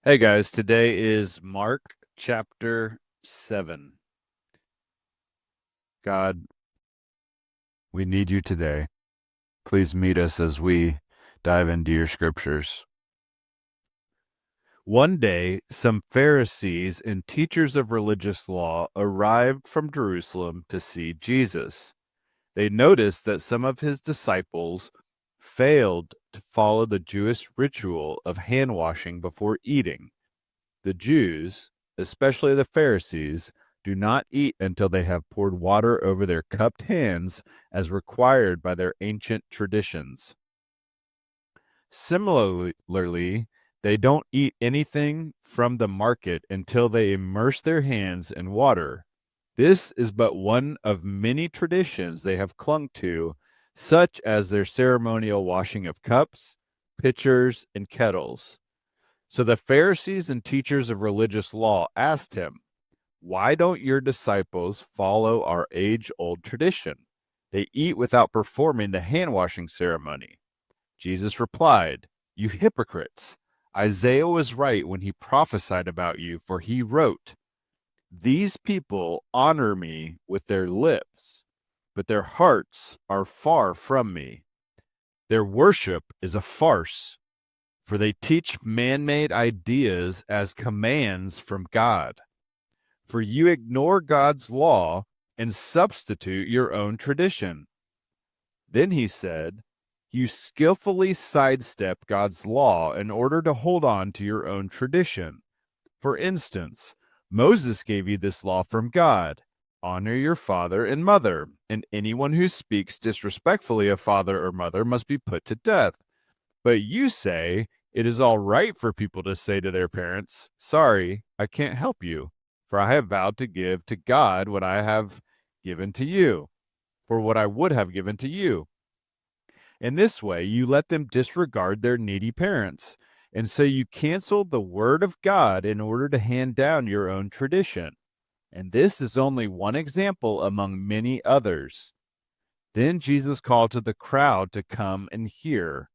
Hey guys, today is Mark chapter 7. God, we need you today. Please meet us as we dive into your scriptures. One day, some Pharisees and teachers of religious law arrived from Jerusalem to see Jesus. They noticed that some of his disciples failed to follow the Jewish ritual of hand washing before eating. The Jews, especially the Pharisees, do not eat until they have poured water over their cupped hands as required by their ancient traditions. Similarly, they don't eat anything from the market until they immerse their hands in water. This is but one of many traditions they have clung to, such as their ceremonial washing of cups, pitchers, and kettles. So the Pharisees and teachers of religious law asked him, "Why don't your disciples follow our age old tradition? They eat without performing the hand washing ceremony." Jesus replied, "You hypocrites! Isaiah was right when he prophesied about you, for he wrote, 'These people honor me with their lips, but their hearts are far from me. Their worship is a farce, for they teach man-made ideas as commands from God. For you ignore God's law and substitute your own tradition." Then he said, "You skillfully sidestep God's law in order to hold on to your own tradition. For instance, Moses gave you this law from God: honor your father and mother, and anyone who speaks disrespectfully of father or mother must be put to death. But you say it is all right for people to say to their parents, 'Sorry, I can't help you, for I have vowed to give to God what I have given to you, for what I would have given to you.' In this way, you let them disregard their needy parents. And so you cancel the word of God in order to hand down your own tradition. And this is only one example among many others." Then Jesus called to the crowd to come and hear.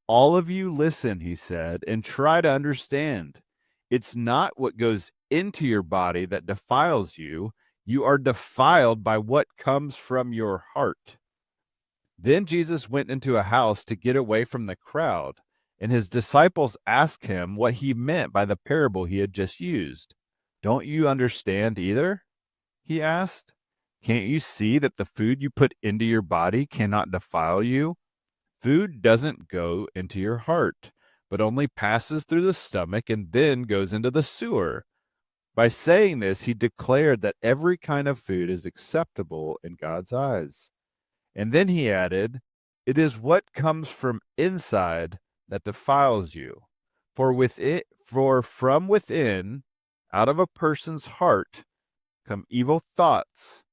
"All of you listen," he said, "and try to understand. It's not what goes into your body that defiles you. You are defiled by what comes from your heart." Then Jesus went into a house to get away from the crowd, and his disciples asked him what he meant by the parable he had just used. "Don't you understand either?" he asked. "Can't you see that the food you put into your body cannot defile you? Food doesn't go into your heart, but only passes through the stomach and then goes into the sewer." By saying this, he declared that every kind of food is acceptable in God's eyes. And then he added, "It is what comes from inside that defiles you. For from within, out of a person's heart, come evil thoughts,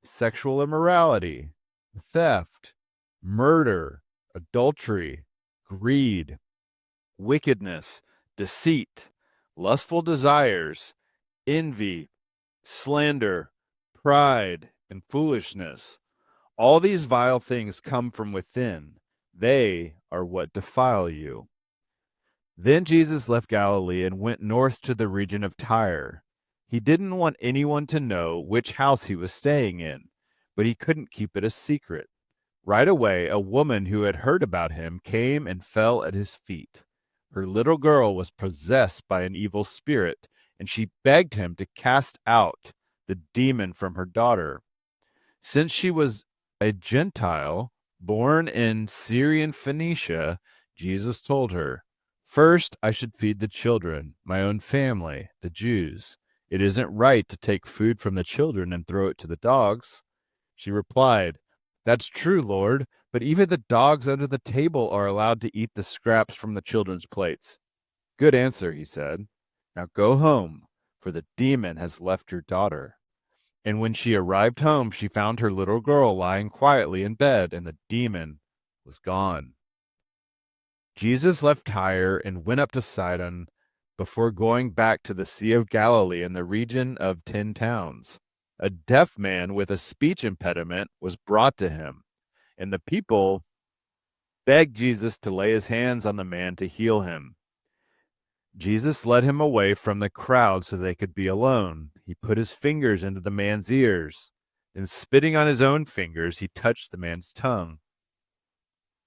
sexual immorality, theft, murder, adultery, greed, wickedness, deceit, lustful desires, envy, slander, pride, and foolishness. All these vile things come from within. They are what defile you." Then Jesus left Galilee and went north to the region of Tyre. He didn't want anyone to know which house he was staying in, but he couldn't keep it a secret. Right away, a woman who had heard about him came and fell at his feet. Her little girl was possessed by an evil spirit, and she begged him to cast out the demon from her daughter. Since she was a Gentile born in Syrian Phoenicia, Jesus told her, "First, I should feed the children, my own family, the Jews. It isn't right to take food from the children and throw it to the dogs." She replied, "That's true, Lord, but even the dogs under the table are allowed to eat the scraps from the children's plates." "Good answer," he said. "Now go home, for the demon has left your daughter." And when she arrived home, she found her little girl lying quietly in bed, and the demon was gone. Jesus left Tyre and went up to Sidon before going back to the Sea of Galilee in the region of 10 towns. A deaf man with a speech impediment was brought to him, and the people begged Jesus to lay his hands on the man to heal him. Jesus led him away from the crowd so they could be alone. He put his fingers into the man's ears. Then, spitting on his own fingers, he touched the man's tongue.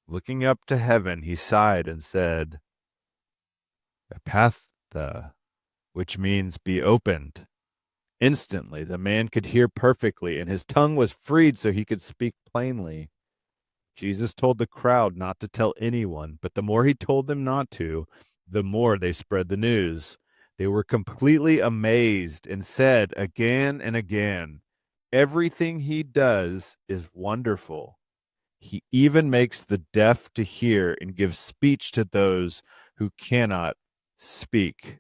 Looking up to heaven, he sighed and said, Epaphatha, which means be opened. Instantly, the man could hear perfectly, and his tongue was freed so he could speak plainly. Jesus told the crowd not to tell anyone, but the more he told them not to, the more they spread the news. They were completely amazed and said again and again, everything he does is wonderful. He even makes the deaf to hear and gives speech to those who cannot speak.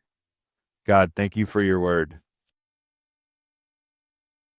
God, thank you for your word.